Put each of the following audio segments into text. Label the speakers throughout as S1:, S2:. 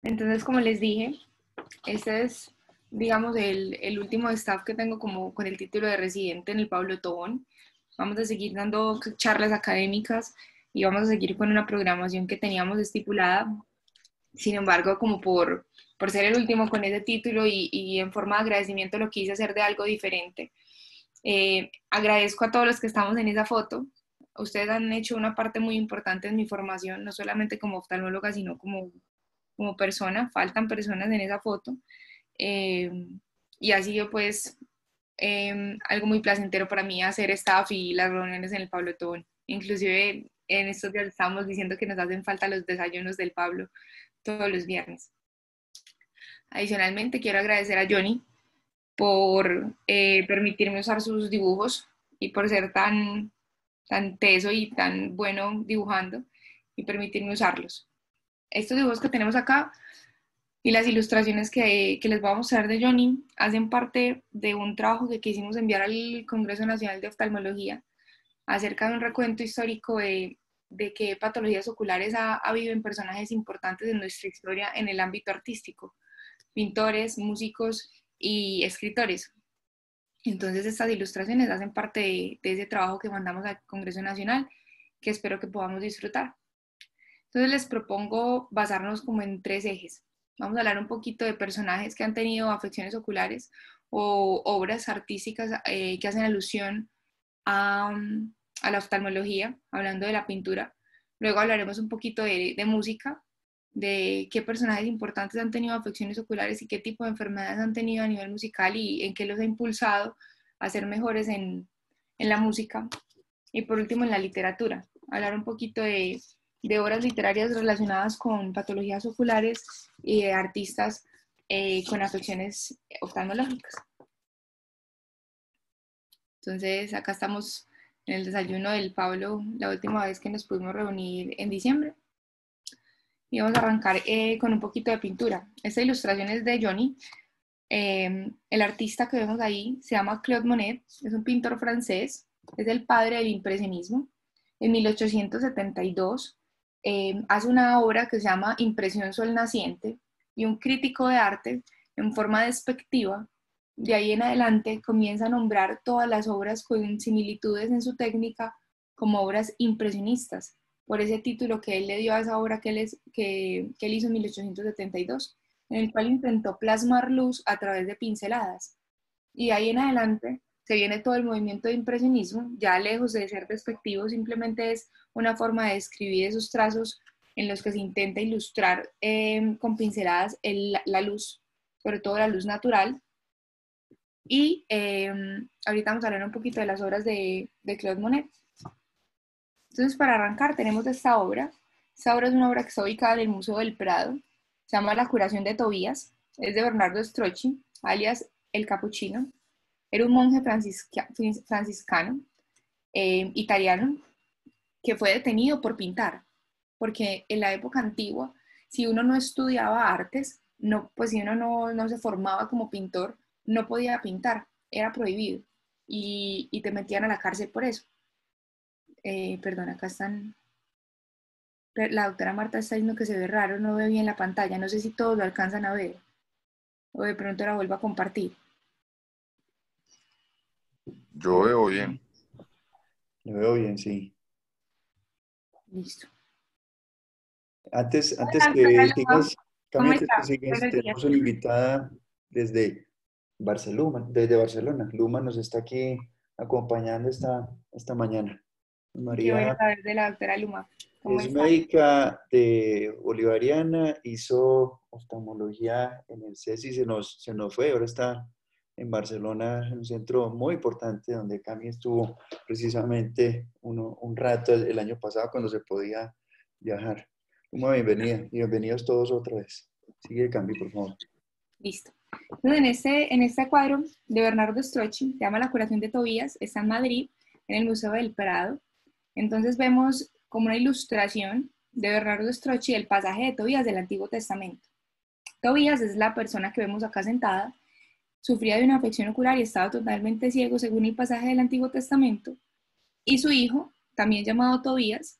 S1: Entonces, como les dije, este es, digamos, el último staff que tengo como con el título de residente en el Pablo Tobón. Vamos a seguir dando charlas académicas y vamos a seguir con una programación que teníamos estipulada. Sin embargo, como por ser el último con ese título y en forma de agradecimiento lo quise hacer de algo diferente. Agradezco a todos los que estamos en esa foto. Ustedes han hecho una parte muy importante en mi formación, no solamente como oftalmóloga, sino como persona. Faltan personas en esa foto. Eh, y ha sido pues algo muy placentero para mí hacer staff y las reuniones en el Pablo Tobón. Inclusive en estos días estamos diciendo que nos hacen falta los desayunos del Pablo todos los viernes. Adicionalmente quiero agradecer a Johnny por permitirme usar sus dibujos y por ser tan teso y tan bueno dibujando y permitirme usarlos. Estos dibujos que tenemos acá y las ilustraciones que les voy a mostrar de Johnny hacen parte de un trabajo que quisimos enviar al Congreso Nacional de Oftalmología acerca de un recuento histórico de qué patologías oculares ha habido en personajes importantes en nuestra historia en el ámbito artístico, pintores, músicos y escritores. Entonces estas ilustraciones hacen parte de ese trabajo que mandamos al Congreso Nacional, que espero que podamos disfrutar. Entonces les propongo basarnos como en tres ejes. Vamos a hablar un poquito de personajes que han tenido afecciones oculares o obras artísticas que hacen alusión a la oftalmología, hablando de la pintura. Luego hablaremos un poquito de música, de qué personajes importantes han tenido afecciones oculares y qué tipo de enfermedades han tenido a nivel musical y en qué los ha impulsado a ser mejores en la música. Y por último, en la literatura, hablar un poquito de obras literarias relacionadas con patologías oculares y de artistas con afecciones oftalmológicas. Entonces, acá estamos en el desayuno del Pablo, la última vez que nos pudimos reunir en diciembre. Y vamos a arrancar con un poquito de pintura. Esta ilustración es de Johnny. El artista que vemos ahí se llama Claude Monet, es un pintor francés, es el padre del impresionismo. En 1872 hace una obra que se llama Impresión Sol Naciente y un crítico de arte en forma despectiva. De ahí en adelante comienza a nombrar todas las obras con similitudes en su técnica como obras impresionistas, por ese título que él le dio a esa obra que él hizo en 1872, en el cual intentó plasmar luz a través de pinceladas. Y de ahí en adelante se viene todo el movimiento de impresionismo, ya lejos de ser despectivo, simplemente es una forma de describir esos trazos en los que se intenta ilustrar con pinceladas la luz, sobre todo la luz natural. Y ahorita vamos a hablar un poquito de las obras de Claude Monet. Entonces, para arrancar, tenemos esta obra. Esta obra es una obra que está ubicada en el Museo del Prado. Se llama La curación de Tobías. Es de Bernardo Strozzi, alias El Capuchino. Era un monje franciscano italiano que fue detenido por pintar. Porque en la época antigua, si uno no estudiaba artes, no, pues si uno no se formaba como pintor, no podía pintar. Era prohibido. Y te metían a la cárcel por eso. Perdón, acá están. La doctora Marta está diciendo que se ve raro, no ve bien la pantalla. No sé si todos lo alcanzan a ver. O de pronto la vuelvo a compartir.
S2: Yo veo bien.
S3: Lo veo bien, sí.
S1: Listo.
S3: Antes
S1: Hola,
S3: que
S1: doctora Luma.
S3: sigas, Cami,
S1: ¿Cómo
S3: antes que
S1: está?
S3: sigas,
S1: Buenos días.
S3: tenemos una invitada desde Barcelona. Luma nos está aquí acompañando esta mañana.
S1: Qué bueno
S3: María
S1: saber de la doctora Luma. ¿Cómo
S3: es
S1: está?
S3: médica de Bolivariana, hizo oftalmología en el CESI, se nos fue, ahora está en Barcelona, en un centro muy importante donde Cami estuvo precisamente un rato el año pasado cuando se podía viajar. Una bienvenida y bienvenidos todos otra vez. Sigue Cami, por favor.
S1: Listo. Entonces, en este cuadro de Bernardo Strozzi, se llama La curación de Tobías, está en Madrid, en el Museo del Prado. Entonces vemos como una ilustración de Bernardo Strozzi el pasaje de Tobías del Antiguo Testamento. Tobías es la persona que vemos acá sentada, sufría de una afección ocular y estaba totalmente ciego según el pasaje del Antiguo Testamento. Y su hijo, también llamado Tobías,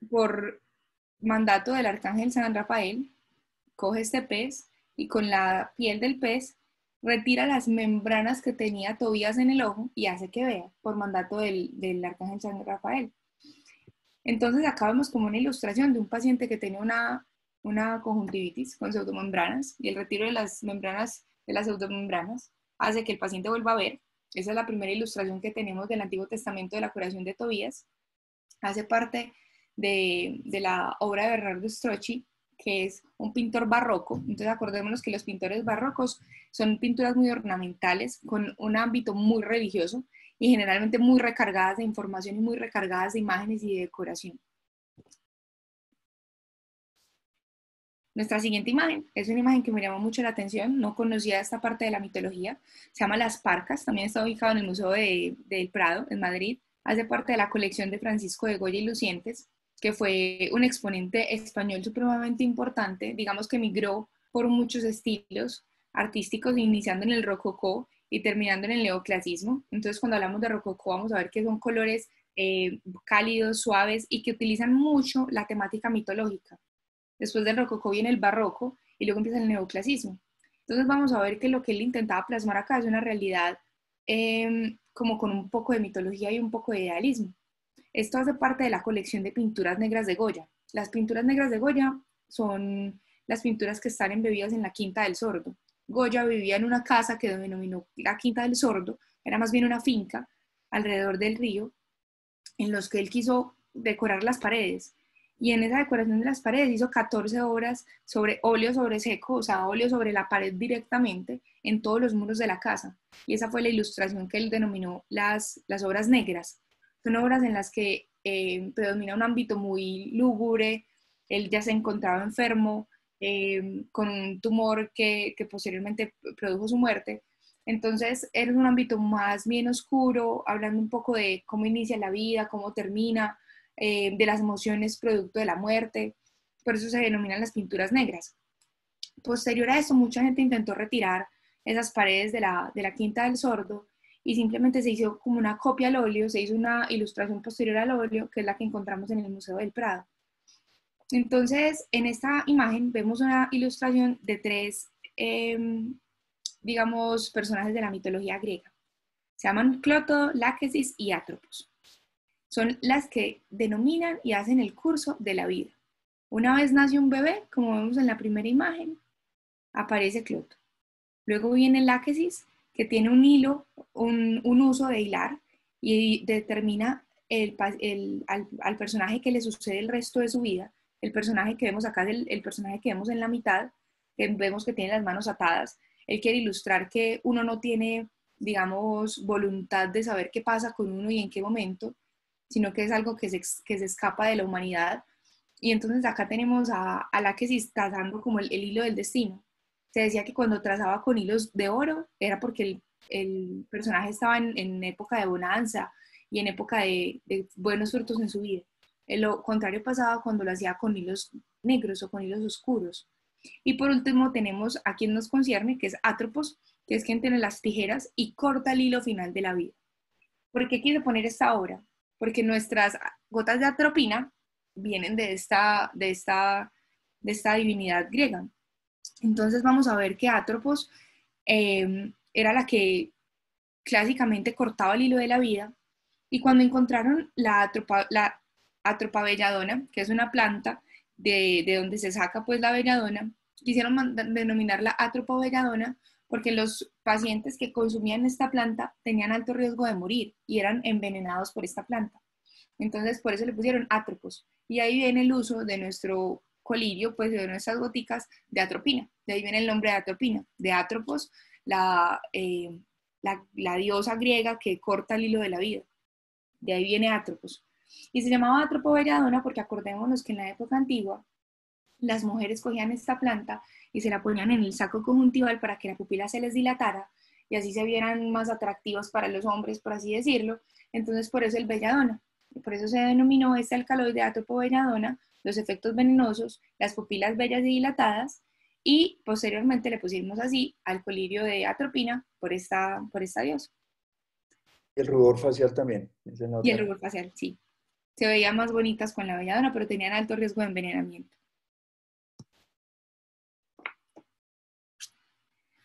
S1: por mandato del arcángel San Rafael, coge este pez y con la piel del pez retira las membranas que tenía Tobías en el ojo y hace que vea, por mandato del arcángel San Rafael. Entonces acá vemos como una ilustración de un paciente que tenía una conjuntivitis con pseudomembranas y el retiro de las membranas, de las pseudomembranas, hace que el paciente vuelva a ver. Esa es la primera ilustración que tenemos del Antiguo Testamento de la curación de Tobías. Hace parte de la obra de Bernardo Strozzi, que es un pintor barroco. Entonces acordémonos que los pintores barrocos son pinturas muy ornamentales, con un ámbito muy religioso y generalmente muy recargadas de información y muy recargadas de imágenes y de decoración. Nuestra siguiente imagen es una imagen que me llamó mucho la atención, no conocía esta parte de la mitología, se llama Las Parcas, también está ubicado en el Museo del Prado, en Madrid, hace parte de la colección de Francisco de Goya y Lucientes, que fue un exponente español supremamente importante, digamos que migró por muchos estilos artísticos, iniciando en el rococó y terminando en el neoclasismo. Entonces, cuando hablamos de rococó, vamos a ver que son colores cálidos, suaves y que utilizan mucho la temática mitológica. Después del rococó viene el barroco y luego empieza el neoclasismo. Entonces vamos a ver que lo que él intentaba plasmar acá es una realidad como con un poco de mitología y un poco de idealismo. Esto hace parte de la colección de pinturas negras de Goya. Las pinturas negras de Goya son las pinturas que están embebidas en la Quinta del Sordo. Goya vivía en una casa que denominó la Quinta del Sordo, era más bien una finca alrededor del río, en los que él quiso decorar las paredes. Y en esa decoración de las paredes hizo 14 obras sobre óleo sobre seco, o sea, óleo sobre la pared directamente en todos los muros de la casa. Y esa fue la ilustración que él denominó las obras negras. Son obras en las que predomina un ámbito muy lúgubre, él ya se encontraba enfermo, con un tumor que posteriormente produjo su muerte. Entonces, era un ámbito más bien oscuro, hablando un poco de cómo inicia la vida, cómo termina, de las emociones producto de la muerte. Por eso se denominan las pinturas negras. Posterior a eso, mucha gente intentó retirar esas paredes de la Quinta del Sordo y simplemente se hizo como una copia al óleo, se hizo una ilustración posterior al óleo, que es la que encontramos en el Museo del Prado. Entonces, en esta imagen vemos una ilustración de tres, digamos, personajes de la mitología griega. Se llaman Clótodo, Láquesis y Atropos. Son las que denominan y hacen el curso de la vida. Una vez nace un bebé, como vemos en la primera imagen, aparece Clótodo. Luego viene Láquesis, que tiene un hilo, un uso de hilar y determina al personaje que le sucede el resto de su vida. El personaje que vemos acá es el personaje que vemos en la mitad, que vemos que tiene las manos atadas. Él quiere ilustrar que uno no tiene, digamos, voluntad de saber qué pasa con uno y en qué momento, sino que es algo que se escapa de la humanidad. Y entonces acá tenemos a Láquesis trazando como el hilo del destino. Se decía que cuando trazaba con hilos de oro era porque el personaje estaba en época de bonanza y en época de buenos frutos en su vida. Lo contrario pasaba cuando lo hacía con hilos negros o con hilos oscuros. Y por último tenemos a quien nos concierne, que es Atropos, que es quien tiene las tijeras y corta el hilo final de la vida. ¿Por qué quiero poner esta obra? Porque nuestras gotas de atropina vienen de esta divinidad griega. Entonces vamos a ver que Atropos era la que clásicamente cortaba el hilo de la vida, y cuando encontraron la atropa belladona, que es una planta de donde se saca pues la belladona, quisieron denominarla atropa belladona porque los pacientes que consumían esta planta tenían alto riesgo de morir y eran envenenados por esta planta. Entonces por eso le pusieron Atropos, y ahí viene el uso de nuestro colirio, pues de nuestras goticas de atropina. De ahí viene el nombre de atropina, de Atropos, la diosa griega que corta el hilo de la vida. De ahí viene Atropos. Y se llamaba Atropo belladona porque acordémonos que en la época antigua las mujeres cogían esta planta y se la ponían en el saco conjuntival para que la pupila se les dilatara y así se vieran más atractivas para los hombres, por así decirlo. Entonces por eso el belladona. Y por eso se denominó este alcaloide Atropo belladona, los efectos venenosos, las pupilas bellas y dilatadas, y posteriormente le pusimos así al colirio de atropina por esta diosa.
S3: El rubor facial también.
S1: Y el rubor facial, sí. Se veían más bonitas con la belladona, pero tenían alto riesgo de envenenamiento.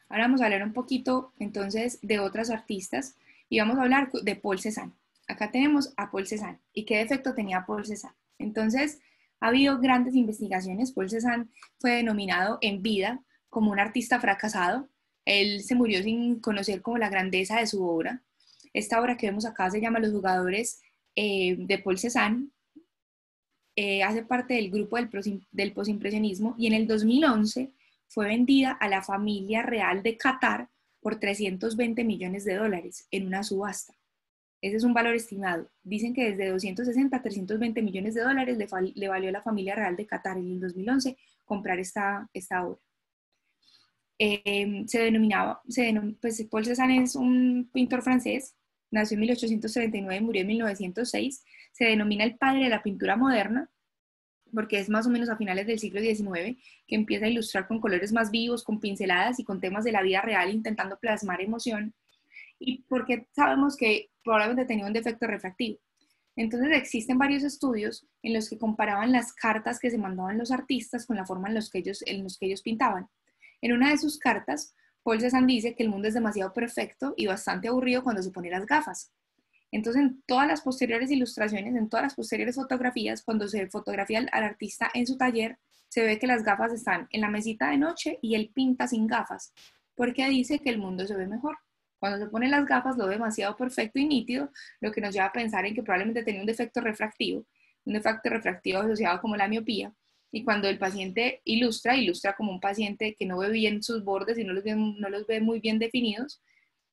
S1: Ahora vamos a hablar un poquito entonces de otras artistas y vamos a hablar de Paul Cézanne. Acá tenemos a Paul Cézanne. ¿Y qué defecto tenía Paul Cézanne? Entonces, ha habido grandes investigaciones. Paul Cézanne fue denominado en vida como un artista fracasado. Él se murió sin conocer como la grandeza de su obra. Esta obra que vemos acá se llama Los jugadores de Paul Cézanne. Hace parte del grupo del posimpresionismo y en el 2011 fue vendida a la familia real de Qatar por 320 millones de dólares en una subasta. Ese es un valor estimado. Dicen que desde 260 a 320 millones de dólares le valió a la familia real de Qatar en el 2011 comprar esta obra. Pues Paul Cézanne es un pintor francés, nació en 1839 y murió en 1906. Se denomina el padre de la pintura moderna, porque es más o menos a finales del siglo XIX, que empieza a ilustrar con colores más vivos, con pinceladas y con temas de la vida real, intentando plasmar emoción, y porque sabemos que probablemente tenía un defecto refractivo. Entonces existen varios estudios en los que comparaban las cartas que se mandaban los artistas con la forma en los que ellos pintaban. En una de sus cartas, Paul Cézanne dice que el mundo es demasiado perfecto y bastante aburrido cuando se pone las gafas. Entonces, en todas las posteriores ilustraciones, en todas las posteriores fotografías, cuando se fotografía al artista en su taller, se ve que las gafas están en la mesita de noche y él pinta sin gafas, porque dice que el mundo se ve mejor. Cuando se ponen las gafas lo ve demasiado perfecto y nítido, lo que nos lleva a pensar en que probablemente tenía un defecto refractivo asociado como la miopía, y cuando el paciente ilustra como un paciente que no ve bien sus bordes y no los ve muy bien definidos.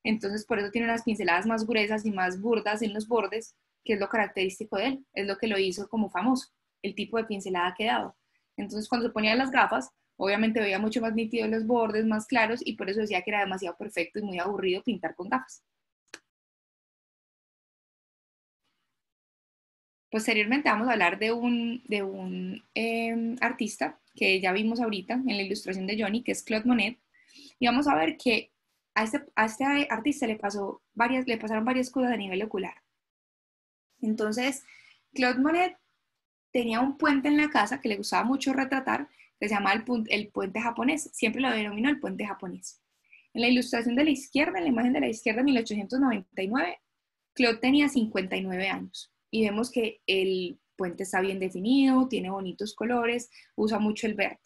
S1: Entonces, por eso tiene unas pinceladas más gruesas y más burdas en los bordes, que es lo característico de él, es lo que lo hizo como famoso, el tipo de pincelada que daba. Entonces, cuando se ponía las gafas, obviamente veía mucho más nítido los bordes, más claros, y por eso decía que era demasiado perfecto y muy aburrido pintar con gafas. Posteriormente vamos a hablar de un artista que ya vimos ahorita en la ilustración de Johnny, que es Claude Monet, y vamos a ver que a este artista le pasaron varias cosas a nivel ocular. Entonces, Claude Monet tenía un puente en la casa que le gustaba mucho retratar, que se llamaba el puente japonés. Siempre lo denominó el puente japonés. En la ilustración de la izquierda, en la imagen de la izquierda, en 1899, Claude tenía 59 años. Y vemos que el puente está bien definido, tiene bonitos colores, usa mucho el verde.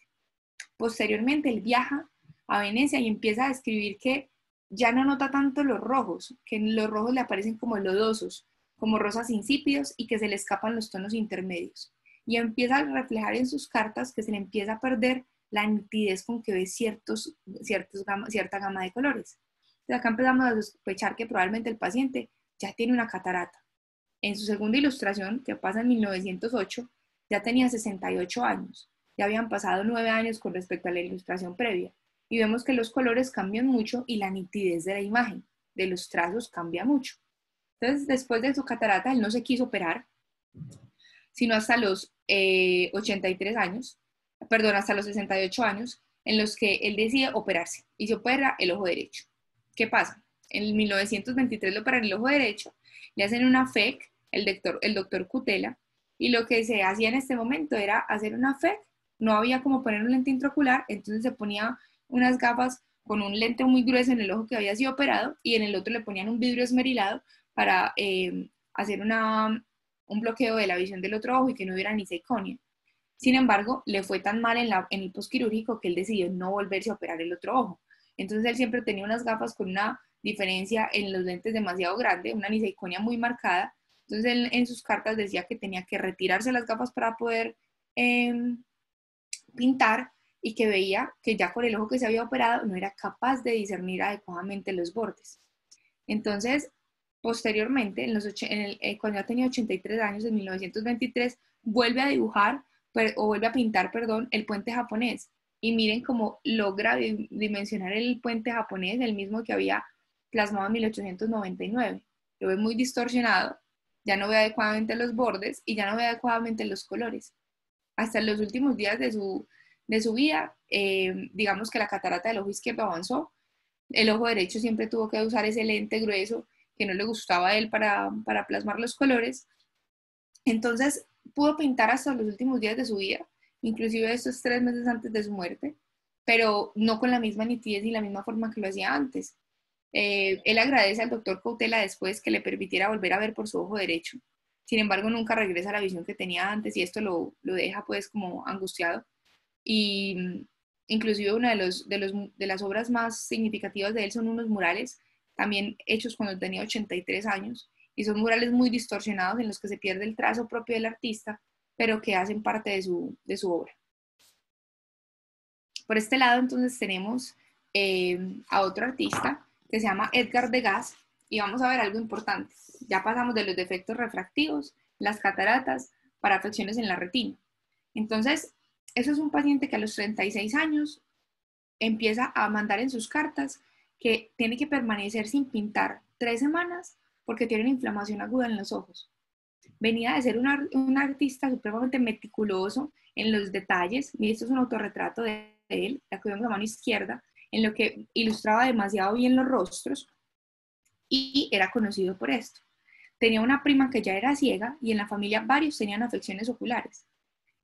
S1: Posteriormente, él viaja a Venecia y empieza a describir que ya no nota tanto los rojos, que los rojos le aparecen como lodosos, como rosas insípidos y que se le escapan los tonos intermedios. Y empieza a reflejar en sus cartas que se le empieza a perder la nitidez con que ve cierta gama de colores. Entonces acá empezamos a sospechar que probablemente el paciente ya tiene una catarata. En su segunda ilustración, que pasa en 1908, ya tenía 68 años. Ya habían pasado 9 años con respecto a la ilustración previa. Y vemos que los colores cambian mucho y la nitidez de la imagen, de los trazos, cambia mucho. Entonces, después de su catarata, él no se quiso operar, sino hasta los 83 años, perdón, hasta los 68 años, en los que él decide operarse y se opera el ojo derecho. ¿Qué pasa? En 1923 le operan el ojo derecho, le hacen una FEC, el doctor Cutela, y lo que se hacía en este momento era hacer una FEC, no había como poner un lente intraocular, entonces se ponía unas gafas con un lente muy grueso en el ojo que había sido operado y en el otro le ponían un vidrio esmerilado para hacer un bloqueo de la visión del otro ojo y que no hubiera ni niseconia. Sin embargo, le fue tan mal en el postquirúrgico que él decidió no volverse a operar el otro ojo. Entonces él siempre tenía unas gafas con una diferencia en los lentes demasiado grande, una niseconia muy marcada. Entonces él en sus cartas decía que tenía que retirarse las gafas para poder pintar y que veía que ya con el ojo que se había operado no era capaz de discernir adecuadamente los bordes. Entonces, posteriormente, cuando ya tenía 83 años, en 1923, vuelve a dibujar, o vuelve a pintar, perdón, el puente japonés. Y miren cómo logra dimensionar el puente japonés, el mismo que había plasmado en 1899. Lo ve muy distorsionado, ya no ve adecuadamente los bordes y ya no ve adecuadamente los colores. Hasta los últimos días de su vida, digamos que la catarata del ojo izquierdo avanzó. El ojo derecho siempre tuvo que usar ese lente grueso que no le gustaba a él para plasmar los colores. Entonces pudo pintar hasta los últimos días de su vida, inclusive estos 3 meses antes de su muerte, pero no con la misma nitidez ni la misma forma que lo hacía antes. Él agradece al doctor Cautela después que le permitiera volver a ver por su ojo derecho. Sin embargo, nunca regresa a la visión que tenía antes y esto lo deja pues como angustiado. Y inclusive una de las obras más significativas de él son unos murales, también hechos cuando tenía 83 años, y son murales muy distorsionados en los que se pierde el trazo propio del artista, pero que hacen parte de su obra. Por este lado, entonces, tenemos a otro artista que se llama Edgar Degas, y vamos a ver algo importante. Ya pasamos de los defectos refractivos, las cataratas, para afecciones en la retina. Entonces, eso es un paciente que a los 36 años empieza a mandar en sus cartas que tiene que permanecer sin pintar 3 semanas porque tiene una inflamación aguda en los ojos. Venía de ser un artista supremamente meticuloso en los detalles, y esto es un autorretrato de él, la que vemos a mano izquierda, en lo que ilustraba demasiado bien los rostros y era conocido por esto. Tenía una prima que ya era ciega y en la familia varios tenían afecciones oculares.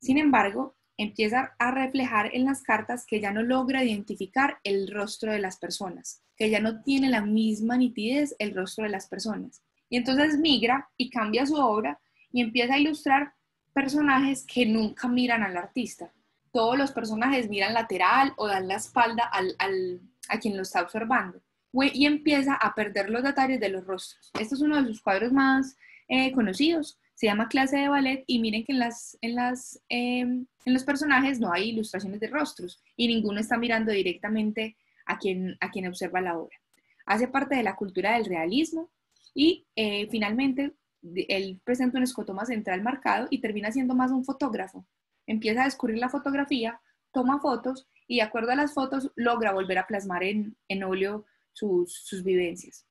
S1: Sin embargo, empieza a reflejar en las cartas que ya no logra identificar el rostro de las personas, que ya no tiene la misma nitidez el rostro de las personas. Y entonces migra y cambia su obra y empieza a ilustrar personajes que nunca miran al artista. Todos los personajes miran lateral o dan la espalda a quien lo está observando. Y empieza a perder los detalles de los rostros. Este es uno de sus cuadros más conocidos. Se llama Clase de Ballet y miren que en los personajes no hay ilustraciones de rostros y ninguno está mirando directamente a quien observa la obra. Hace parte de la cultura del realismo y finalmente él presenta un escotoma central marcado y termina siendo más un fotógrafo. Empieza a descubrir la fotografía, toma fotos y de acuerdo a las fotos logra volver a plasmar en óleo sus vivencias.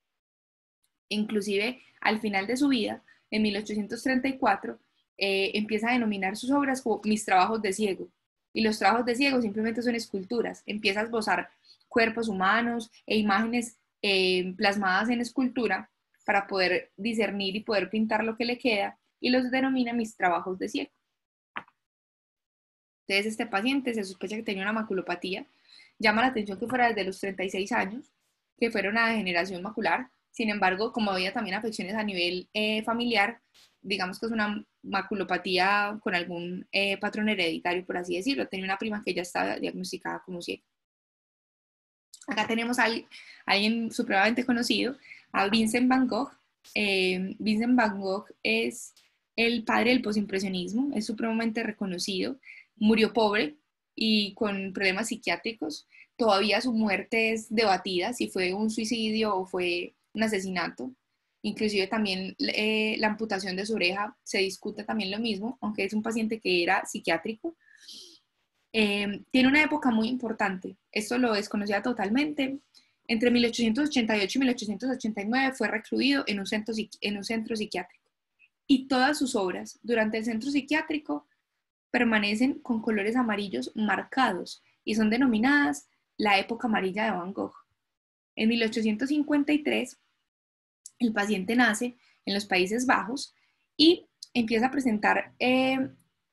S1: Inclusive al final de su vida, en 1834, empieza a denominar sus obras como mis trabajos de ciego. Y los trabajos de ciego simplemente son esculturas. Empieza a esbozar cuerpos humanos e imágenes plasmadas en escultura para poder discernir y poder pintar lo que le queda y los denomina mis trabajos de ciego. Entonces este paciente se sospecha que tenía una maculopatía. Llama la atención que fuera desde los 36 años, que fuera una degeneración macular. Sin embargo, como había también afecciones a nivel familiar, digamos que es una maculopatía con algún patrón hereditario, por así decirlo. Tenía una prima que ya estaba diagnosticada como ciega. Acá tenemos a alguien supremamente conocido, a Vincent Van Gogh. Vincent Van Gogh es el padre del postimpresionismo, es supremamente reconocido. Murió pobre y con problemas psiquiátricos. Todavía su muerte es debatida, si fue un suicidio o fue un asesinato. Inclusive también la amputación de su oreja se discute también lo mismo, aunque es un paciente que era psiquiátrico. Tiene una época muy importante, esto lo desconocía totalmente. Entre 1888 y 1889 fue recluido en un centro psiquiátrico. Y todas sus obras durante el centro psiquiátrico permanecen con colores amarillos marcados y son denominadas la época amarilla de Van Gogh. En 1853, el paciente nace en los Países Bajos y empieza a presentar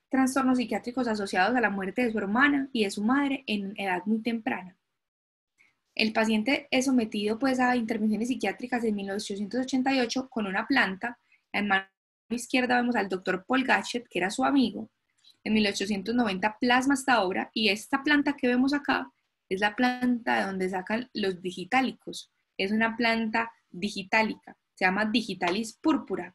S1: trastornos psiquiátricos asociados a la muerte de su hermana y de su madre en edad muy temprana. El paciente es sometido pues a intervenciones psiquiátricas en 1888 con una planta. En mano izquierda vemos al doctor Paul Gachet, que era su amigo. En 1890 plasma esta obra y esta planta que vemos acá es la planta de donde sacan los digitálicos. Es una planta digitálica, se llama Digitalis púrpura.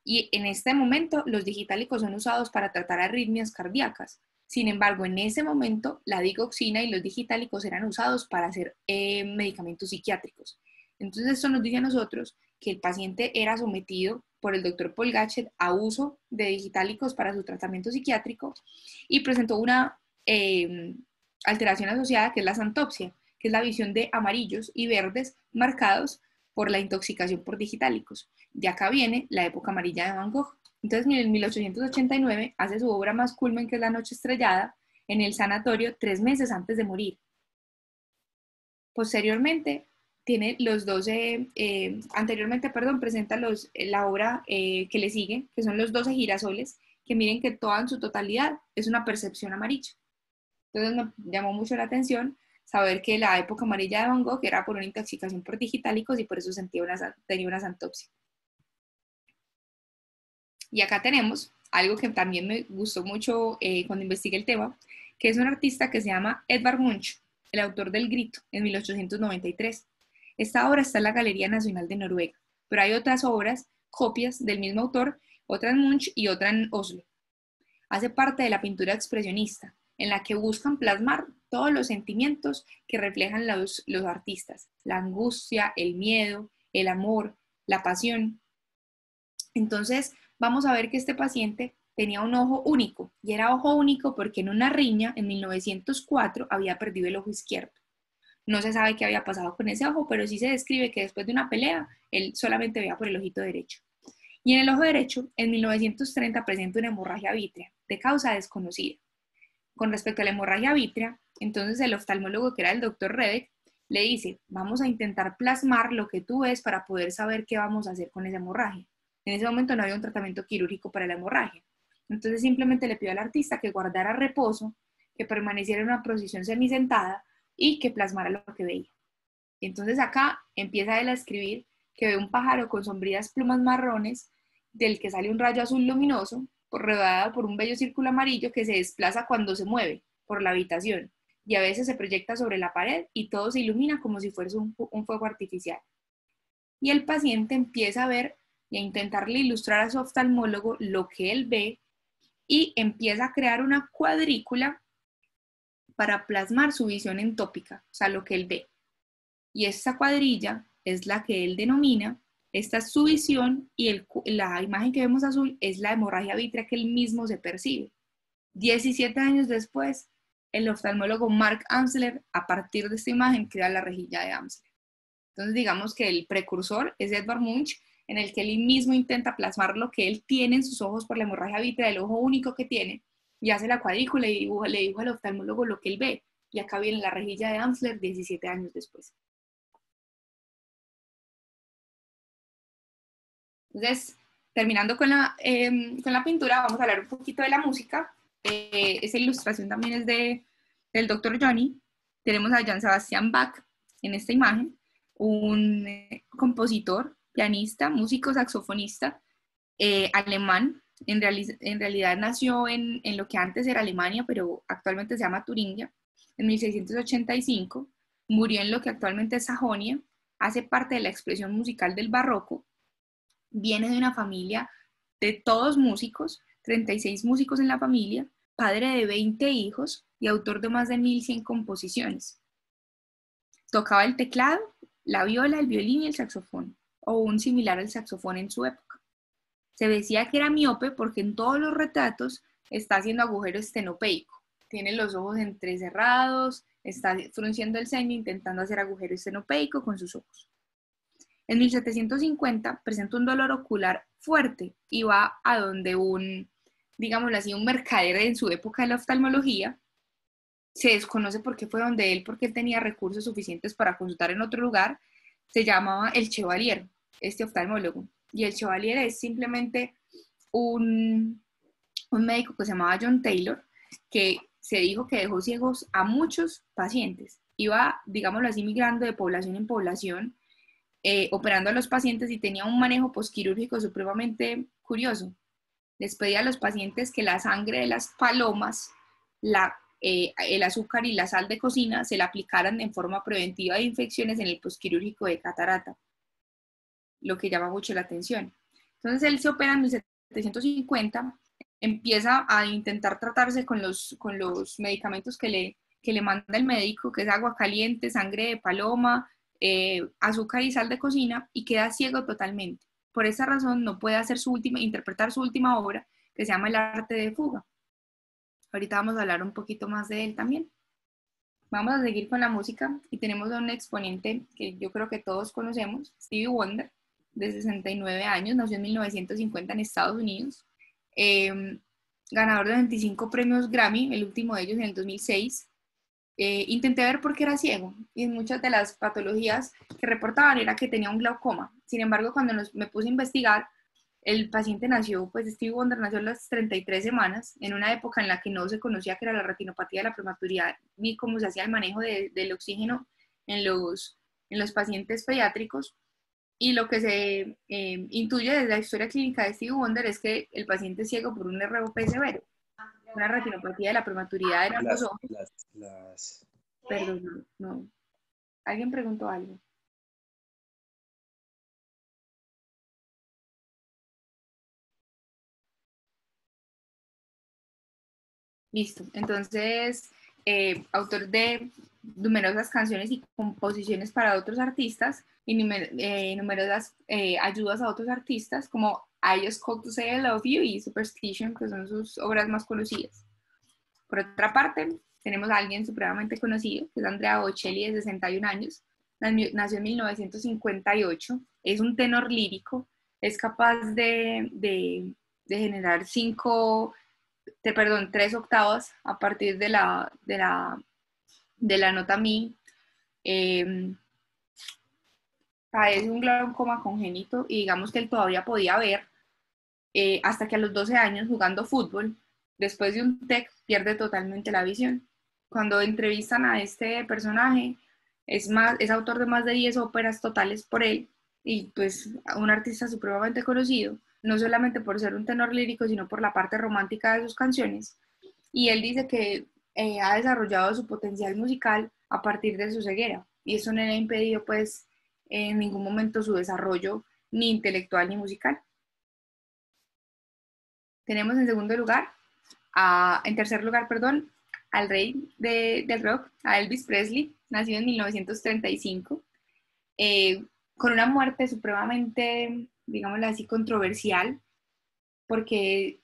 S1: Y en este momento los digitálicos son usados para tratar arritmias cardíacas. Sin embargo, en ese momento la digoxina y los digitálicos eran usados para hacer medicamentos psiquiátricos. Entonces esto nos dice a nosotros que el paciente era sometido por el doctor Paul Gachet a uso de digitálicos para su tratamiento psiquiátrico y presentó una alteración asociada que es la xantopsia, que es la visión de amarillos y verdes marcados por la intoxicación por digitálicos. De acá viene la época amarilla de Van Gogh. Entonces, en 1889 hace su obra más culmen, que es La Noche Estrellada, en el sanatorio 3 meses antes de morir. Posteriormente, tiene los 12, anteriormente, perdón, presenta la obra que le sigue, que son los 12 girasoles, que miren que toda en su totalidad es una percepción amarilla. Entonces me llamó mucho la atención saber que la época amarilla de Van Gogh era por una intoxicación por digitálicos y por eso tenía una xantopsia. Y acá tenemos algo que también me gustó mucho cuando investigué el tema, que es un artista que se llama Edvard Munch, el autor del Grito, en 1893. Esta obra está en la Galería Nacional de Noruega, pero hay otras obras, copias del mismo autor, otra en Munch y otra en Oslo. Hace parte de la pintura expresionista, en la que buscan plasmar todos los sentimientos que reflejan los artistas, la angustia, el miedo, el amor, la pasión. Entonces, vamos a ver que este paciente tenía un ojo único, y era ojo único porque en una riña en 1904 había perdido el ojo izquierdo. No se sabe qué había pasado con ese ojo, pero sí se describe que después de una pelea, él solamente veía por el ojito derecho. Y en el ojo derecho, en 1930 presenta una hemorragia vítrea, de causa desconocida. Con respecto a la hemorragia vítrea, entonces el oftalmólogo, que era el doctor Rebeck, le dice, vamos a intentar plasmar lo que tú ves para poder saber qué vamos a hacer con esa hemorragia. En ese momento no había un tratamiento quirúrgico para la hemorragia. Entonces simplemente le pidió al artista que guardara reposo, que permaneciera en una posición semisentada y que plasmara lo que veía. Entonces acá empieza él a escribir que ve un pájaro con sombrías plumas marrones, del que sale un rayo azul luminoso, rodeado por un bello círculo amarillo que se desplaza cuando se mueve por la habitación y a veces se proyecta sobre la pared y todo se ilumina como si fuese un fuego artificial. Y el paciente empieza a ver y a intentarle ilustrar a su oftalmólogo lo que él ve y empieza a crear una cuadrícula para plasmar su visión entópica, o sea, lo que él ve. Y esta cuadrilla es la que él denomina, esta es su visión, y la imagen que vemos azul es la hemorragia vítrea que él mismo se percibe. 17 años después, el oftalmólogo Mark Amsler, a partir de esta imagen, crea la rejilla de Amsler. Entonces, digamos que el precursor es Edvard Munch, en el que él mismo intenta plasmar lo que él tiene en sus ojos por la hemorragia vítrea, el ojo único que tiene, y hace la cuadrícula y le dibuja al oftalmólogo lo que él ve. Y acá viene la rejilla de Amsler 17 años después. Entonces, terminando con la pintura, vamos a hablar un poquito de la música. Esa ilustración también es del Dr. Johnny. Tenemos a Johann Sebastian Bach en esta imagen, un compositor, pianista, músico, saxofonista alemán. En realidad nació en lo que antes era Alemania, pero actualmente se llama Turingia, en 1685. Murió en lo que actualmente es Sajonia. Hace parte de la expresión musical del barroco. Viene de una familia de todos músicos, 36 músicos en la familia, padre de 20 hijos y autor de más de 1100 composiciones. Tocaba el teclado, la viola, el violín y el saxofón, o un similar al saxofón en su época. Se decía que era miope porque en todos los retratos está haciendo agujero estenopeico. Tiene los ojos entrecerrados, está frunciendo el ceño intentando hacer agujero estenopeico con sus ojos. En 1750 presenta un dolor ocular fuerte y va a donde digámoslo así, un mercader en su época de la oftalmología. Se desconoce por qué fue donde él, porque él tenía recursos suficientes para consultar en otro lugar. Se llamaba el Chevalier, este oftalmólogo. Y el Chevalier es simplemente un médico que se llamaba John Taylor, que se dijo que dejó ciegos a muchos pacientes. Iba, digámoslo así, migrando de población en población, operando a los pacientes, y tenía un manejo postquirúrgico supremamente curioso. Les pedía a los pacientes que la sangre de las palomas, el azúcar y la sal de cocina se la aplicaran en forma preventiva de infecciones en el postquirúrgico de catarata, lo que llama mucho la atención. Entonces él se opera en 1750, empieza a intentar tratarse con los medicamentos que le manda el médico, que es agua caliente, sangre de paloma, azúcar y sal de cocina, y queda ciego totalmente. Por esa razón no puede interpretar su última obra, que se llama El arte de fuga. Ahorita vamos a hablar un poquito más de él también. Vamos a seguir con la música y tenemos a un exponente que yo creo que todos conocemos, Stevie Wonder, de 69 años, nació en 1950 en Estados Unidos, ganador de 25 premios Grammy, el último de ellos en el 2006. intenté ver por qué era ciego y en muchas de las patologías que reportaban era que tenía un glaucoma. Sin embargo, cuando me puse a investigar, el paciente nació, pues Stevie Wonder nació a las 33 semanas, en una época en la que no se conocía que era la retinopatía de la prematuridad, ni cómo se hacía el manejo del oxígeno en los pacientes pediátricos. Y lo que se intuye desde la historia clínica de Stevie Wonder es que el paciente es ciego por un ROP severo, una retinopatía de la prematuridad en ambos ojos. Perdón, no. ¿Alguien preguntó algo? Listo. Entonces, autor de numerosas canciones y composiciones para otros artistas y numerosas ayudas a otros artistas como I Just Called to Say I Love You y Superstition, que son sus obras más conocidas. Por otra parte, tenemos a alguien supremamente conocido, que es Andrea Bocelli, de 61 años. Nació en 1958, es un tenor lírico, es capaz de generar tres octavas a partir de la nota mi. Padece un glaucoma congénito y digamos que él todavía podía ver hasta que a los 12 años jugando fútbol, después de un TEC, pierde totalmente la visión. Cuando entrevistan a este personaje, es autor de más de 10 óperas totales por él y pues un artista supremamente conocido, no solamente por ser un tenor lírico, sino por la parte romántica de sus canciones. Y él dice que ha desarrollado su potencial musical a partir de su ceguera y eso no le ha impedido pues en ningún momento su desarrollo ni intelectual ni musical. Tenemos en segundo lugar, en tercer lugar, perdón, al rey del rock, a Elvis Presley, nacido en 1935, con una muerte supremamente, digámoslo así, controversial, porque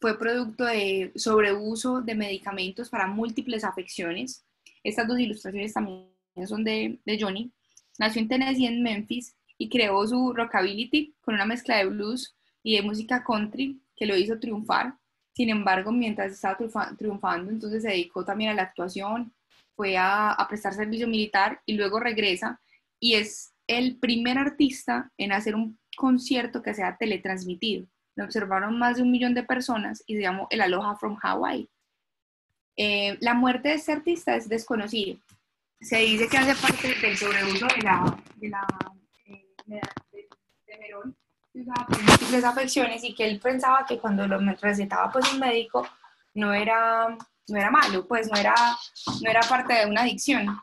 S1: fue producto de sobreuso de medicamentos para múltiples afecciones. Estas dos ilustraciones también son de Johnny. Nació en Tennessee, en Memphis, y creó su rockabilly con una mezcla de blues y de música country que lo hizo triunfar. Sin embargo, mientras estaba triunfando, entonces se dedicó también a la actuación, fue a prestar servicio militar y luego regresa y es el primer artista en hacer un concierto que sea teletransmitido. Lo observaron más de 1 millón de personas y se llamó el Aloha from Hawaii. La muerte de este artista es desconocida. Se dice que hace parte del sobreuso de Merol, que usaba por múltiples afecciones y que él pensaba que cuando lo recetaba pues un médico no era malo, pues no era parte de una adicción.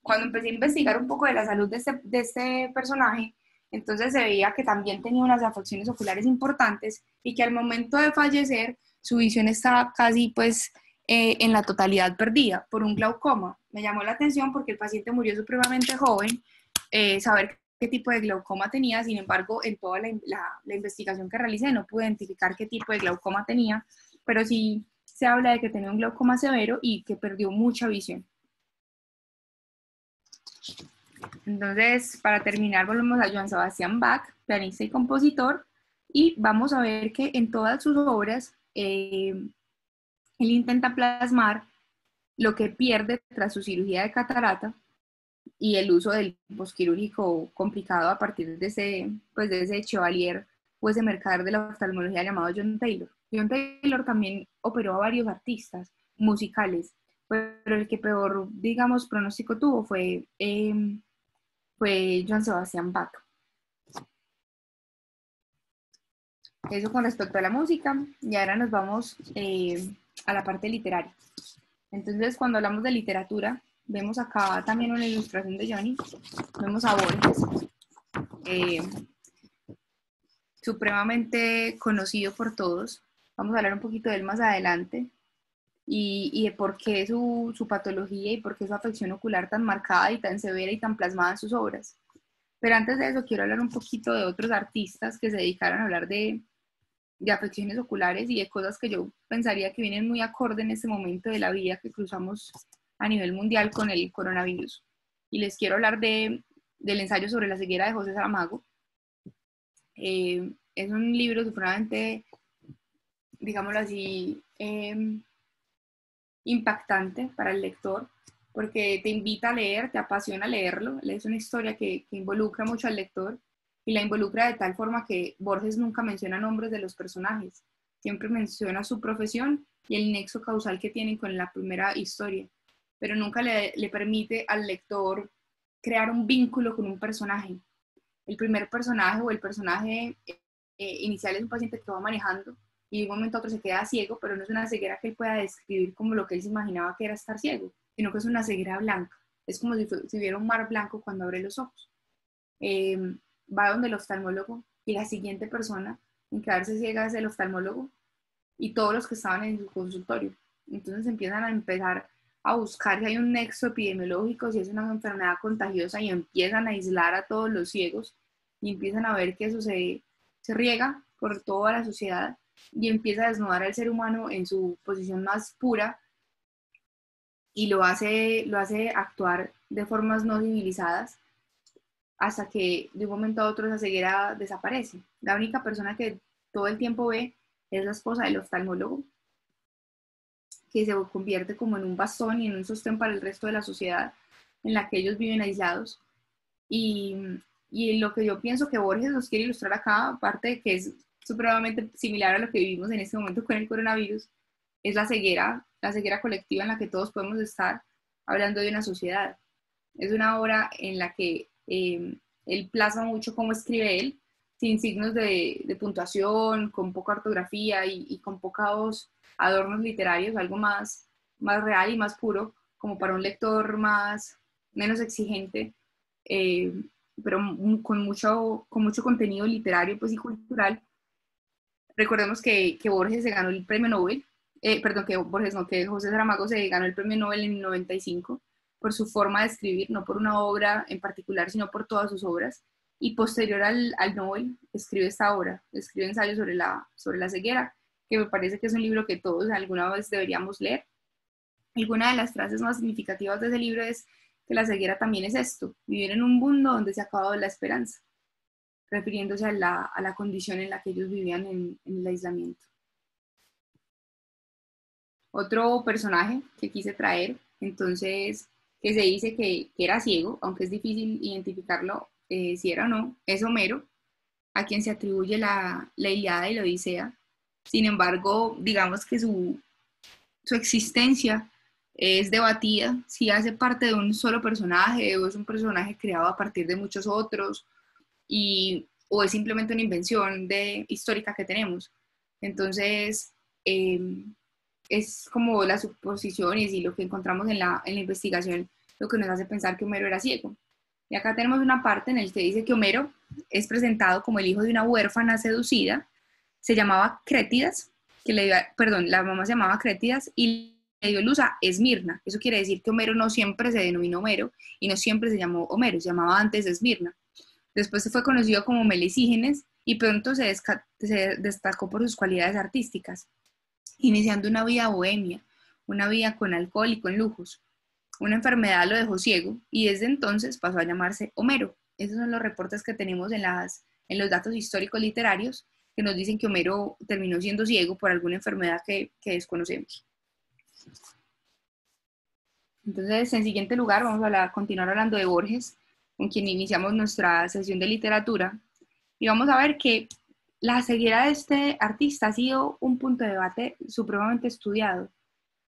S1: Cuando empecé a investigar un poco de la salud de este personaje, entonces se veía que también tenía unas afecciones oculares importantes y que al momento de fallecer su visión estaba casi pues en la totalidad perdida por un glaucoma. Me llamó la atención porque el paciente murió supremamente joven, saber qué tipo de glaucoma tenía, sin embargo en toda la investigación que realicé no pude identificar qué tipo de glaucoma tenía, pero sí se habla de que tenía un glaucoma severo y que perdió mucha visión. Entonces, para terminar, volvemos a Johann Sebastian Bach, pianista y compositor, y vamos a ver que en todas sus obras él intenta plasmar lo que pierde tras su cirugía de catarata y el uso del posquirúrgico complicado a partir de ese chevalier o ese mercader de la oftalmología llamado John Taylor. John Taylor también operó a varios artistas musicales, pero el que peor, digamos, pronóstico tuvo fue Johann Sebastian Bach. Eso con respecto a la música, y ahora nos vamos a la parte literaria. Entonces, cuando hablamos de literatura, vemos acá también una ilustración de Johnny, vemos a Borges, supremamente conocido por todos. Vamos a hablar un poquito de él más adelante, y de por qué su patología y por qué su afección ocular tan marcada y tan severa y tan plasmada en sus obras. Pero antes de eso, quiero hablar un poquito de otros artistas que se dedicaron a hablar de afecciones oculares y de cosas que yo pensaría que vienen muy acorde en este momento de la vida que cruzamos a nivel mundial con el coronavirus. Y les quiero hablar del ensayo sobre la ceguera de José Saramago. Es un libro supremamente, digámoslo así, impactante para el lector, porque te invita a leer, te apasiona leerlo. Es una historia que involucra mucho al lector y la involucra de tal forma que Borges nunca menciona nombres de los personajes, siempre menciona su profesión y el nexo causal que tienen con la primera historia, pero nunca le permite al lector crear un vínculo con un personaje. El primer personaje o el personaje inicial es un paciente que va manejando y de un momento a otro se queda ciego, pero no es una ceguera que él pueda describir como lo que él se imaginaba que era estar ciego, sino que es una ceguera blanca. Es como si hubiera un mar blanco cuando abre los ojos. Va donde el oftalmólogo y la siguiente persona en quedarse ciega es el oftalmólogo y todos los que estaban en su consultorio. Entonces empiezan a buscar si hay un nexo epidemiológico, si es una enfermedad contagiosa y empiezan a aislar a todos los ciegos y empiezan a ver que eso se riega por toda la sociedad y empieza a desnudar al ser humano en su posición más pura y lo hace actuar de formas no civilizadas hasta que de un momento a otro esa ceguera desaparece. La única persona que todo el tiempo ve es la esposa del oftalmólogo, que se convierte como en un bastón y en un sostén para el resto de la sociedad en la que ellos viven aislados. Y lo que yo pienso que Borges nos quiere ilustrar acá, aparte de que es supremamente similar a lo que vivimos en este momento con el coronavirus, es la ceguera colectiva en la que todos podemos estar hablando de una sociedad. Es una obra en la que él plasma mucho cómo escribe él, sin signos de puntuación, con poca ortografía y con pocos adornos literarios, algo más real y más puro, como para un lector menos exigente, pero con mucho contenido literario pues, y cultural. Recordemos que Borges se ganó el premio Nobel, que José Saramago se ganó el premio Nobel en el 95 por su forma de escribir, no por una obra en particular, sino por todas sus obras. Y posterior al Nobel, escribe esta obra, escribe ensayo sobre la ceguera, que me parece que es un libro que todos alguna vez deberíamos leer. Alguna de las frases más significativas de ese libro es que la ceguera también es esto, vivir en un mundo donde se ha acabado la esperanza, refiriéndose a la condición en la que ellos vivían en el aislamiento. Otro personaje que quise traer, entonces, que se dice que era ciego, aunque es difícil identificarlo si era o no, es Homero, a quien se atribuye la Ilíada y la Odisea. Sin embargo, digamos que su existencia es debatida, si hace parte de un solo personaje o es un personaje creado a partir de muchos otros, o es simplemente una invención histórica que tenemos. Entonces, es como las suposiciones y lo que encontramos en la investigación lo que nos hace pensar que Homero era ciego. Y acá tenemos una parte en la que dice que Homero es presentado como el hijo de una huérfana seducida, se llamaba Crétidas, la mamá se llamaba Crétidas y le dio luz a Esmirna. Eso quiere decir que Homero no siempre se denominó Homero y no siempre se llamó Homero, se llamaba antes Esmirna. Después se fue conocido como Melisígenes y pronto se destacó por sus cualidades artísticas, iniciando una vida bohemia, una vida con alcohol y con lujos. Una enfermedad lo dejó ciego y desde entonces pasó a llamarse Homero. Esos son los reportes que tenemos en los datos históricos literarios que nos dicen que Homero terminó siendo ciego por alguna enfermedad que desconocemos. Entonces, en siguiente lugar, vamos a continuar hablando de Borges, con quien iniciamos nuestra sesión de literatura, y vamos a ver que la ceguera de este artista ha sido un punto de debate supremamente estudiado,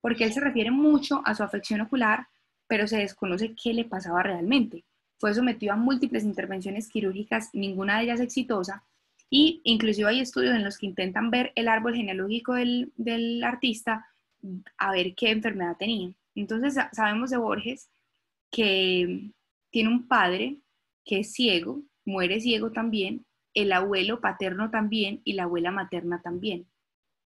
S1: porque él se refiere mucho a su afección ocular, pero se desconoce qué le pasaba realmente. Fue sometido a múltiples intervenciones quirúrgicas, ninguna de ellas exitosa, y inclusive hay estudios en los que intentan ver el árbol genealógico del artista a ver qué enfermedad tenía. Entonces sabemos de Borges que tiene un padre que es ciego, muere ciego también, el abuelo paterno también y la abuela materna también.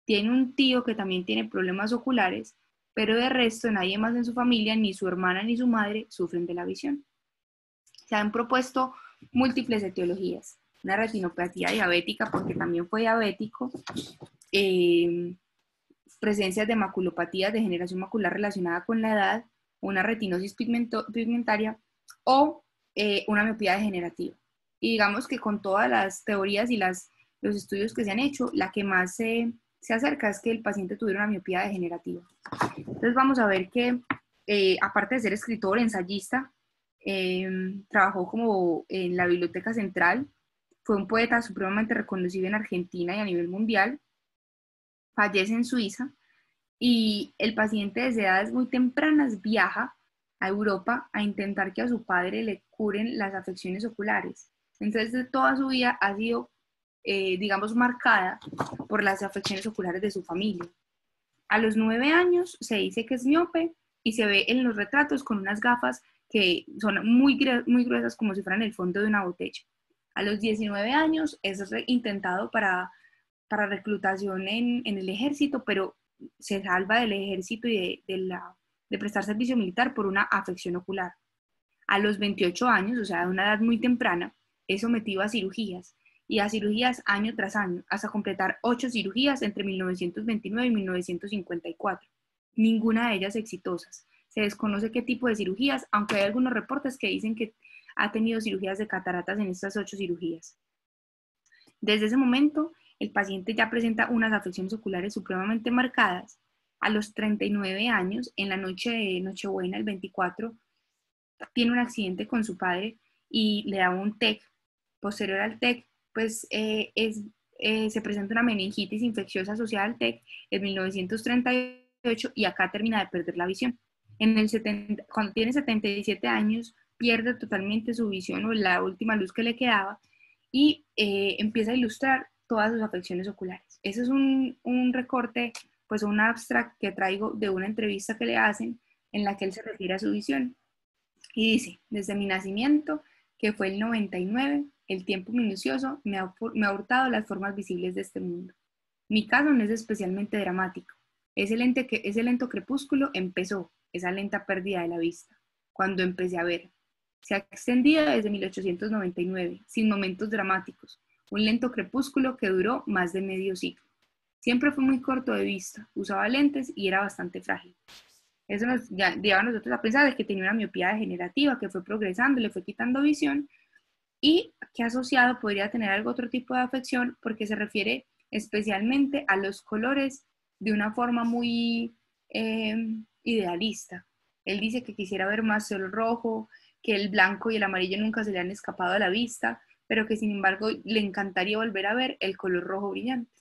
S1: Tiene un tío que también tiene problemas oculares, pero de resto nadie más en su familia, ni su hermana ni su madre, sufren de la visión. Se han propuesto múltiples etiologías. Una retinopatía diabética, porque también fue diabético, presencias de maculopatías, degeneración macular relacionada con la edad, una retinosis pigmentaria o una miopía degenerativa. Y digamos que con todas las teorías y los estudios que se han hecho, la que más se acerca es que el paciente tuviera una miopía degenerativa. Entonces vamos a ver que aparte de ser escritor, ensayista, trabajó como en la Biblioteca Central, fue un poeta supremamente reconocido en Argentina y a nivel mundial, fallece en Suiza y el paciente desde edades muy tempranas viaja a Europa a intentar que a su padre le curen las afecciones oculares. Entonces toda su vida ha sido, digamos, marcada por las afecciones oculares de su familia. A los 9 años se dice que es miope y se ve en los retratos con unas gafas que son muy gruesas como si fueran el fondo de una botella. A los 19 años es intentado para reclutación en el ejército, pero se salva del ejército y de prestar servicio militar por una afección ocular. A los 28 años, o sea, de una edad muy temprana, es sometido a cirugías, y a cirugías año tras año, hasta completar 8 cirugías entre 1929 y 1954. Ninguna de ellas exitosas. Se desconoce qué tipo de cirugías, aunque hay algunos reportes que dicen que ha tenido cirugías de cataratas en estas 8 cirugías. Desde ese momento, el paciente ya presenta unas afecciones oculares supremamente marcadas. A los 39 años, en la noche de Nochebuena, el 24, tiene un accidente con su padre y le da un TEC. Posterior al TEC, pues se presenta una meningitis infecciosa asociada al TEC en 1938 y acá termina de perder la visión. Cuando tiene 77 años, pierde totalmente su visión o la última luz que le quedaba y empieza a ilustrar todas sus afecciones oculares. Ese es un recorte, pues un abstract que traigo de una entrevista que le hacen en la que él se refiere a su visión. Y dice, desde mi nacimiento, que fue el 99, el tiempo minucioso me ha hurtado las formas visibles de este mundo. Mi caso no es especialmente dramático. Ese lento crepúsculo empezó, esa lenta pérdida de la vista, cuando empecé a ver. Se ha extendido desde 1899, sin momentos dramáticos, un lento crepúsculo que duró más de medio siglo. Siempre fue muy corto de vista, usaba lentes y era bastante frágil. Eso nos lleva a nosotros a pensar de que tenía una miopía degenerativa que fue progresando, le fue quitando visión y que asociado podría tener otro tipo de afección porque se refiere especialmente a los colores de una forma muy idealista. Él dice que quisiera ver más el rojo, que el blanco y el amarillo nunca se le han escapado a la vista, pero que sin embargo le encantaría volver a ver el color rojo brillante.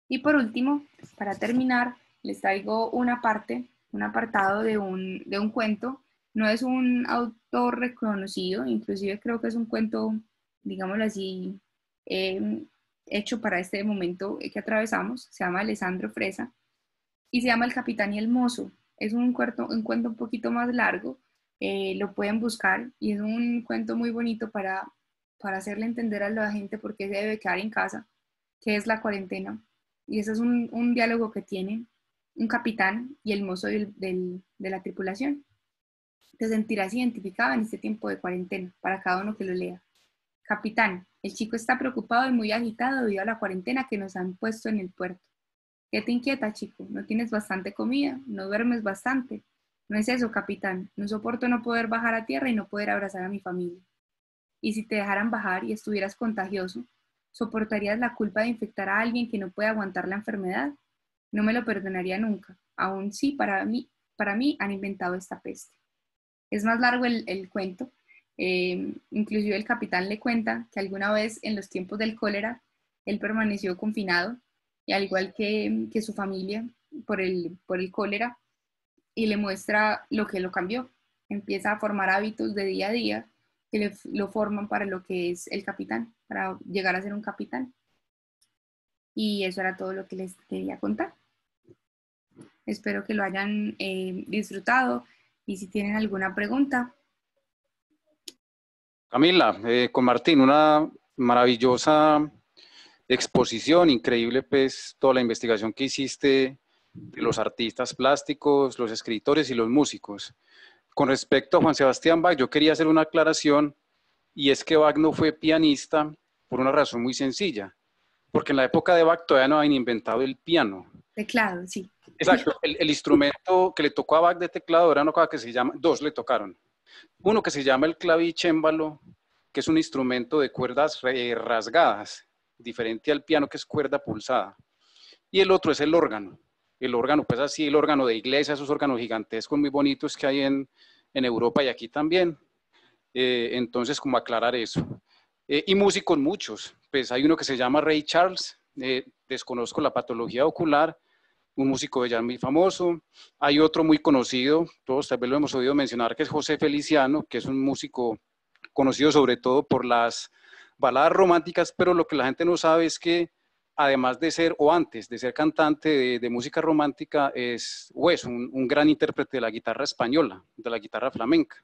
S1: Y por último, para terminar, les traigo un apartado de un cuento. No es un autor reconocido, inclusive creo que es un cuento, digámoslo así, hecho para este momento que atravesamos. Se llama Alessandro Fresa y se llama El Capitán y el Mozo. Es un cuento un poquito más largo, lo pueden buscar y es un cuento muy bonito para hacerle entender a la gente por qué se debe quedar en casa, qué es la cuarentena. Y ese es un diálogo que tienen un capitán y el mozo de la tripulación. Te sentirás identificado en este tiempo de cuarentena, para cada uno que lo lea. Capitán, el chico está preocupado y muy agitado debido a la cuarentena que nos han puesto en el puerto. ¿Qué te inquieta, chico? ¿No tienes bastante comida? ¿No duermes bastante? No es eso, capitán. No soporto no poder bajar a tierra y no poder abrazar a mi familia. Y si te dejaran bajar y estuvieras contagioso, ¿soportarías la culpa de infectar a alguien que no puede aguantar la enfermedad? No me lo perdonaría nunca. Aún sí, para mí han inventado esta peste. Es más largo el cuento. Inclusive el capitán le cuenta que alguna vez en los tiempos del cólera, él permaneció confinado, y al igual que su familia, por el cólera, y le muestra lo que lo cambió. Empieza a formar hábitos de día a día que lo forman para lo que es el capitán, para llegar a ser un capitán. Y eso era todo lo que les quería contar. Espero que lo hayan disfrutado y si tienen alguna pregunta.
S4: Camila, con Martín, una maravillosa exposición, increíble pues toda la investigación que hiciste de los artistas plásticos, los escritores y los músicos. Con respecto a Juan Sebastián Bach, yo quería hacer una aclaración y es que Bach no fue pianista por una razón muy sencilla, porque en la época de Bach todavía no habían inventado el piano.
S1: Teclado, sí.
S4: Exacto, el instrumento que le tocó a Bach de teclado era una cosa que se llama, dos le tocaron. Uno que se llama el clavicémbalo, que es un instrumento de cuerdas rasgadas, diferente al piano que es cuerda pulsada. Y el otro es el órgano. el órgano, pues así, el órgano de iglesia, esos órganos gigantescos muy bonitos que hay en Europa y aquí también. Entonces, como aclarar eso. Y músicos muchos, pues hay uno que se llama Ray Charles, desconozco la patología ocular, un músico de jazz muy famoso. Hay otro muy conocido, todos tal vez lo hemos oído mencionar, que es José Feliciano, que es un músico conocido sobre todo por las baladas románticas, pero lo que la gente no sabe es que además de ser, o antes de ser cantante de música romántica, es un gran intérprete de la guitarra española, de la guitarra flamenca.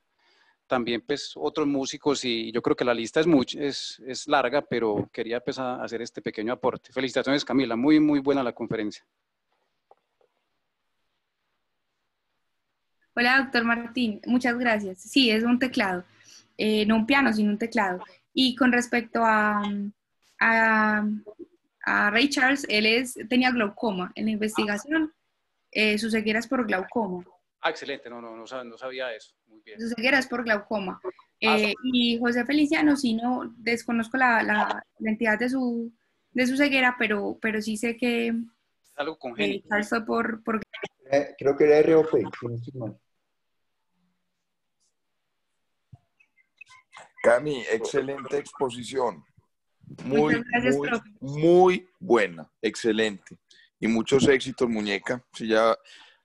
S4: También pues otros músicos, y yo creo que la lista es larga, pero quería pues hacer este pequeño aporte. Felicitaciones, Camila, muy muy buena la conferencia.
S1: Hola, doctor Martín, muchas gracias. Sí, es un teclado, no un piano, sino un teclado. Y con respecto a, a Ray Charles, tenía glaucoma. En la investigación, su ceguera es por glaucoma.
S4: Ah, excelente, no sabía eso. Muy bien.
S1: Su ceguera es por glaucoma. Y José Feliciano, sí, no desconozco la entidad de su ceguera, pero sí sé que
S4: es algo congénito.
S1: Charles fue por...
S3: Creo que era ROP, si no estoy mal.
S2: Cami, excelente exposición.
S1: Muchas gracias, profe.
S2: Muy buena, excelente. Y muchos éxitos, muñeca. Si ya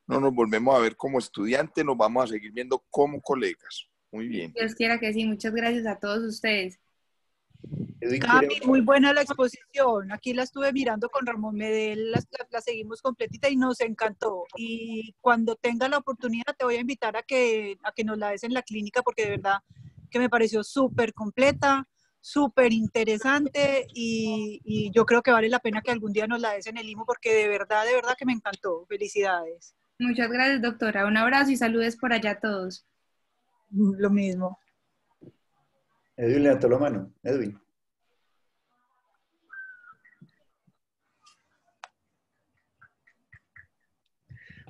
S2: no nos volvemos a ver como estudiantes, nos vamos a seguir viendo como colegas. Muy bien.
S1: Dios quiera que sí. Muchas gracias a todos ustedes.
S5: Cami, muy buena la exposición. Aquí la estuve mirando con Ramón Medel, la seguimos completita y nos encantó. Y cuando tenga la oportunidad te voy a invitar a que nos la des en la clínica porque de verdad que me pareció súper completa, súper interesante y yo creo que vale la pena que algún día nos la des en el IMO porque de verdad que me encantó. Felicidades.
S1: Muchas gracias, doctora. Un abrazo y saludes por allá a todos.
S5: Lo mismo.
S3: Edwin levantó la mano. Edwin.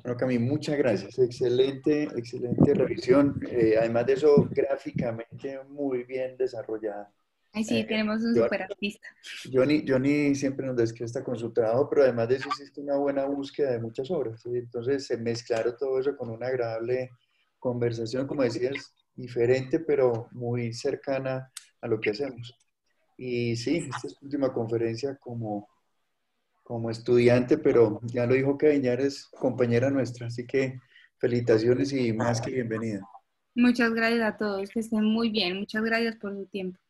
S3: Bueno, Cami, muchas gracias. Excelente revisión. Además de eso, gráficamente muy bien desarrollada.
S1: Ay, sí, tenemos un super artista.
S3: Johnny siempre nos describe con su trabajo, pero además de eso hiciste una buena búsqueda de muchas obras. ¿Sí? Entonces se mezclaron todo eso con una agradable conversación, como decías, diferente, pero muy cercana a lo que hacemos. Y sí, esta es tu última conferencia como estudiante, pero ya lo dijo Kevin, ya eres compañera nuestra, así que felicitaciones y más que bienvenida.
S1: Muchas gracias a todos, que estén muy bien. Muchas gracias por su tiempo.